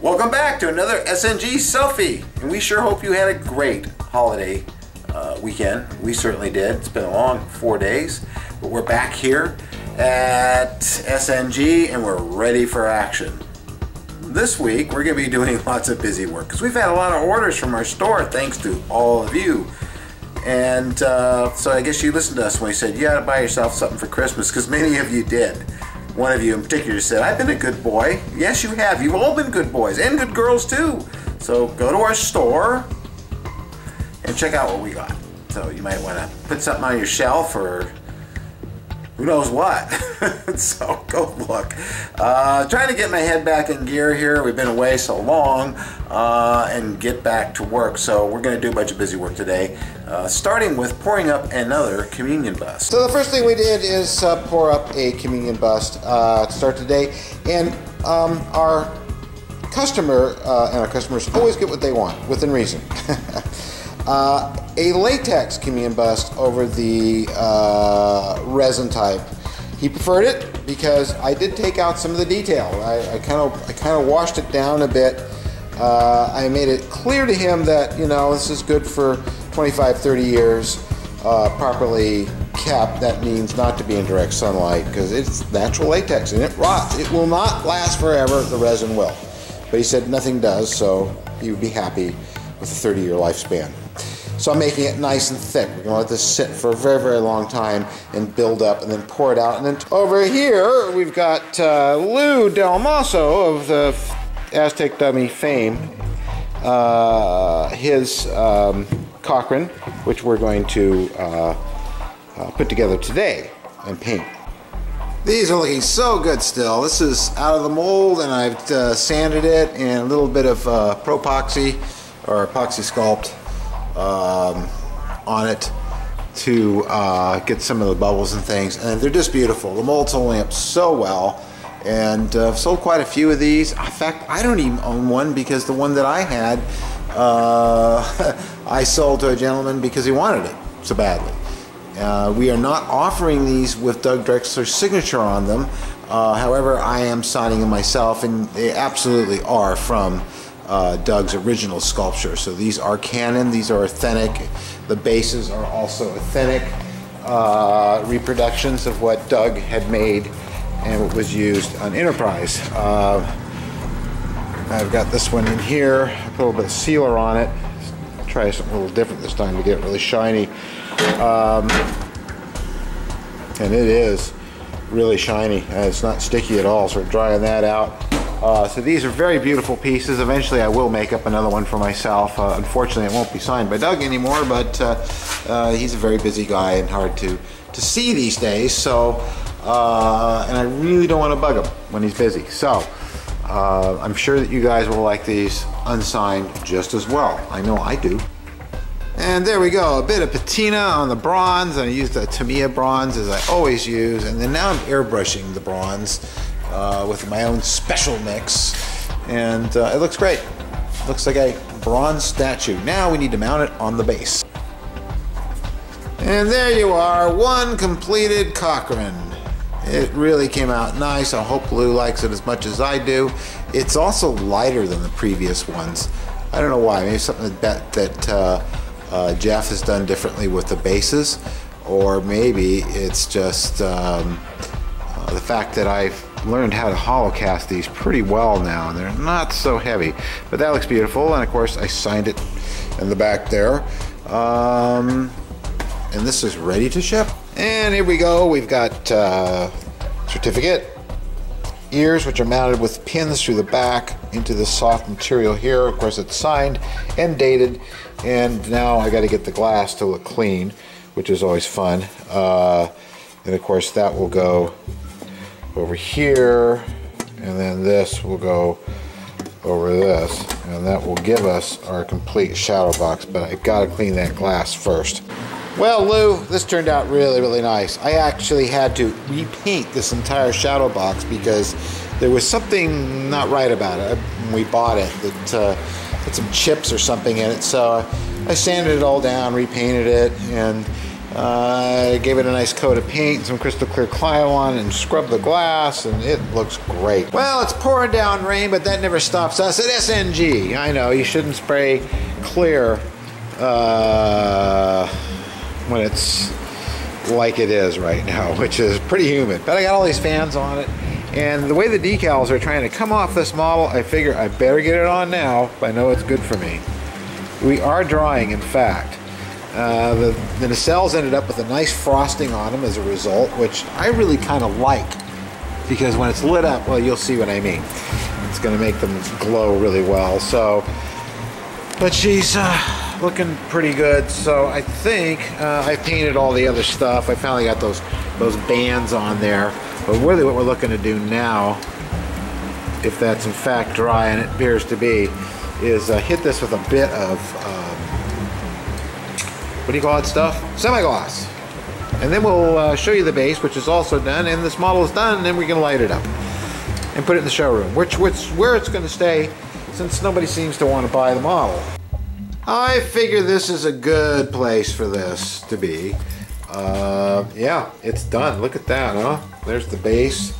Welcome back to another SNG Selfie, and we sure hope you had a great holiday weekend. We certainly did. It's been a long 4 days, but we're back here at SNG and we're ready for action. This week we're going to be doing lots of busy work because we've had a lot of orders from our store thanks to all of you. And so I guess you listened to us when we said you ought to buy yourself something for Christmas, because many of you did. One of you in particular said, I've been a good boy. Yes, you have. You've all been good boys and good girls too. So go to our store and check out what we got. So you might want to put something on your shelf or who knows what. So go look. Trying to get my head back in gear here. We've been away so long and get back to work. So we're going to do a bunch of busy work today, starting with pouring up another communion bust. So the first thing we did is pour up a communion bust to start today. And our customer and our customers always get what they want, within reason. A latex communion bust over the resin type. He preferred it because I did take out some of the detail. I kind of washed it down a bit. I made it clear to him that, you know, this is good for 25, 30 years, properly kept. That means not to be in direct sunlight because it's natural latex and it rots. It will not last forever. The resin will. But he said nothing does, so he would be happy with a 30-year lifespan. So I'm making it nice and thick. We're going to let this sit for a very, very long time and build up and then pour it out. And then over here, we've got Lou Del Maso of the Aztec Dummy fame. His Cochrane, which we're going to put together today and paint. These are looking so good still. This is out of the mold and I've sanded it and a little bit of Pro-Epoxy or Epoxy Sculpt on it to get some of the bubbles and things, and they're just beautiful. The mold's holding up so well, and I've sold quite a few of these. In fact, I don't even own one because the one that I had I sold to a gentleman because he wanted it so badly. We are not offering these with Doug Drexler's signature on them. However, I am signing them myself, and they absolutely are from Doug's original sculpture. So these are canon, these are authentic. The bases are also authentic reproductions of what Doug had made and what was used on Enterprise. I've got this one in here. I put a little bit of sealer on it. Try something a little different this time to get it really shiny. And it is really shiny. It's not sticky at all, so we're drying that out. So these are very beautiful pieces. Eventually I will make up another one for myself. Unfortunately it won't be signed by Doug anymore, but he's a very busy guy and hard to see these days. So, and I really don't want to bug him when he's busy. So I'm sure that you guys will like these unsigned just as well. I know I do. And there we go, a bit of patina on the bronze. I used the Tamiya bronze as I always use, and then now I'm airbrushing the bronze with my own special mix, and it looks great. Looks like a bronze statue. Now we need to mount it on the base. And there you are, one completed Cochrane. It really came out nice. I hope Lou likes it as much as I do. It's also lighter than the previous ones. I don't know why. Maybe something that Jeff has done differently with the bases, or maybe it's just the fact that I've learned how to hollow cast these pretty well now, and they're not so heavy. But that looks beautiful, and of course I signed it in the back there. And this is ready to ship. And here we go. We've got certificate ears, which are mounted with pins through the back into the soft material here. Of course it's signed and dated, and now I got to get the glass to look clean, which is always fun. And of course that will go over here, and then this will go over this, and that will give us our complete shadow box. But I've got to clean that glass first. Well, Lou, this turned out really, really nice. I actually had to repaint this entire shadow box because there was something not right about it when we bought it, that had some chips or something in it. So I sanded it all down, repainted it, and Gave it a nice coat of paint, some crystal clear Clio-On, and scrubbed the glass, and it looks great. Well, it's pouring down rain, but that never stops us at SNG. I know, you shouldn't spray clear when it's like it is right now, which is pretty humid. But I got all these fans on it, and the way the decals are trying to come off this model, I figure I better get it on now, but I know it's good for me. We are drying, in fact. The nacelles ended up with a nice frosting on them as a result, which I really kind of like, because when it's lit up, well, you'll see what I mean. It's going to make them glow really well. So, but she's looking pretty good. So I think I painted all the other stuff. I finally got those bands on there. But really, what we're looking to do now, if that's in fact dry, and it appears to be, is hit this with a bit of what do you call that stuff? Semi-gloss. And then we'll show you the base, which is also done, and this model is done, and then we can light it up and put it in the showroom, where it's going to stay, since nobody seems to want to buy the model. I figure this is a good place for this to be. Yeah, it's done. Look at that, huh? There's the base,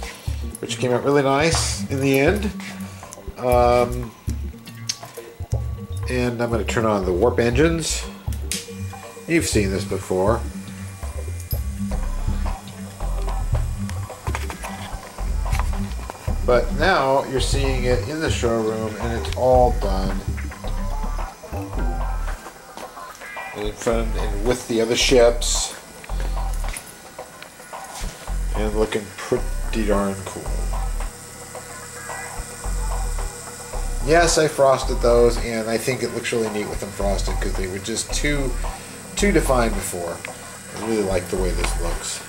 which came out really nice in the end. And I'm going to turn on the warp engines. You've seen this before. But now you're seeing it in the showroom, and it's all done. And in front and with the other ships. And looking pretty darn cool. Yes, I frosted those, and I think it looks really neat with them frosted, because they were just too defined before. I really like the way this looks.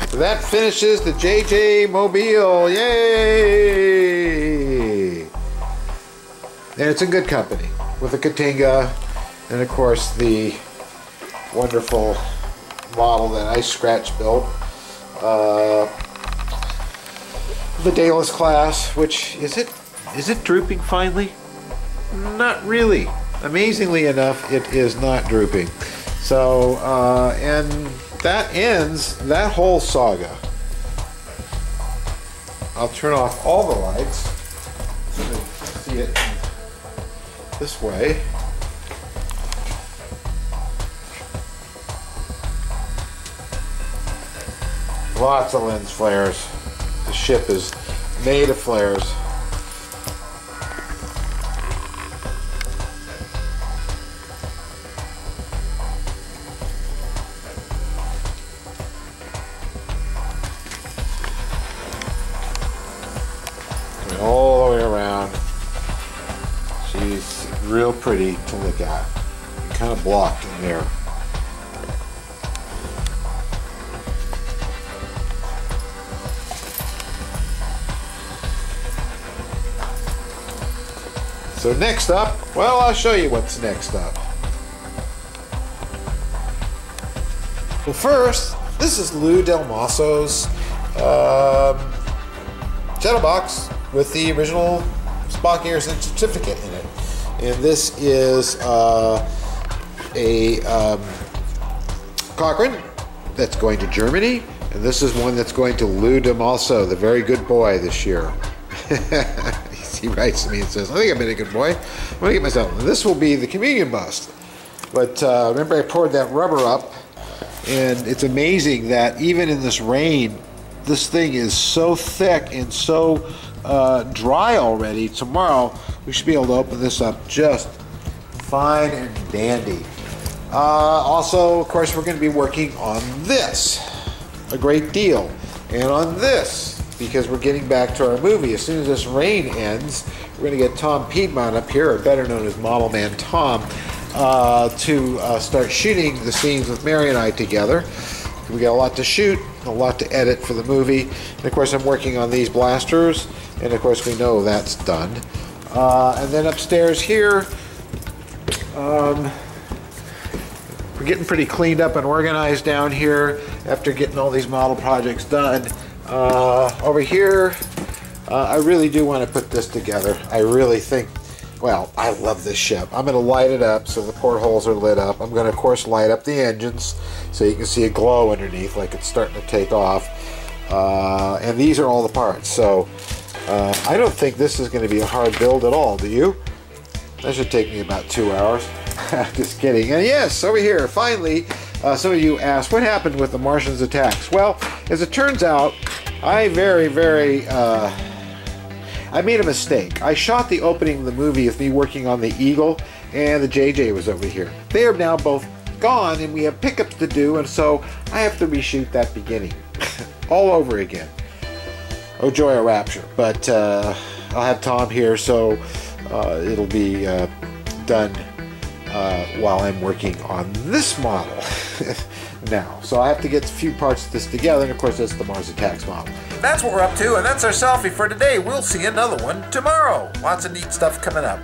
So that finishes the JJ Mobile. Yay! And it's in good company with the Katinga, and of course the wonderful model that I scratch built, the Dallas class, which is it drooping finally? Not really. Amazingly enough, it is not drooping. So and that ends that whole saga. I'll turn off all the lights so you can see it this way. Lots of lens flares. The ship is made of flares. Coming all the way around. She's real pretty to look at. Kind of blocked in there. So next up, well, I'll show you what's next up. Well, first, this is Lou Del Maso's shadow box with the original Spock Garrison certificate in it. And this is a Cochrane that's going to Germany, and this is one that's going to Lou Del Maso, the very good boy this year. He writes to me and says, I think I've been a good boy. I'm going to get myself. This will be the communion bust. But remember, I poured that rubber up, and it's amazing that even in this rain, this thing is so thick and so dry already. Tomorrow, we should be able to open this up just fine and dandy. Also, of course, we're going to be working on this a great deal. And on this, because we're getting back to our movie. As soon as this rain ends, we're going to get Tom Piedmont up here, or better known as Model Man Tom, to start shooting the scenes with Mary and I together. We got a lot to shoot, a lot to edit for the movie. And of course, I'm working on these blasters, and of course, we know that's done. And then upstairs here, We're getting pretty cleaned up and organized down here after getting all these model projects done. Over here, I really do want to put this together. I really think, well, I love this ship. I'm going to light it up so the portholes are lit up. I'm going to, of course, light up the engines so you can see a glow underneath like it's starting to take off. And these are all the parts. So I don't think this is going to be a hard build at all, do you? That should take me about 2 hours. Just kidding. And yes, over here, finally, some of you asked, what happened with the Martians' attacks? Well, as it turns out, I made a mistake. I shot the opening of the movie of me working on the Eagle, and the JJ was over here. They are now both gone, and we have pickups to do, and so I have to reshoot that beginning all over again. Oh joy, a rapture. But I'll have Tom here, so it'll be done while I'm working on this model now. So I have to get a few parts of this together, and of course that's the Mars Attacks model. That's what we're up to, and that's our selfie for today. We'll see another one tomorrow. Lots of neat stuff coming up.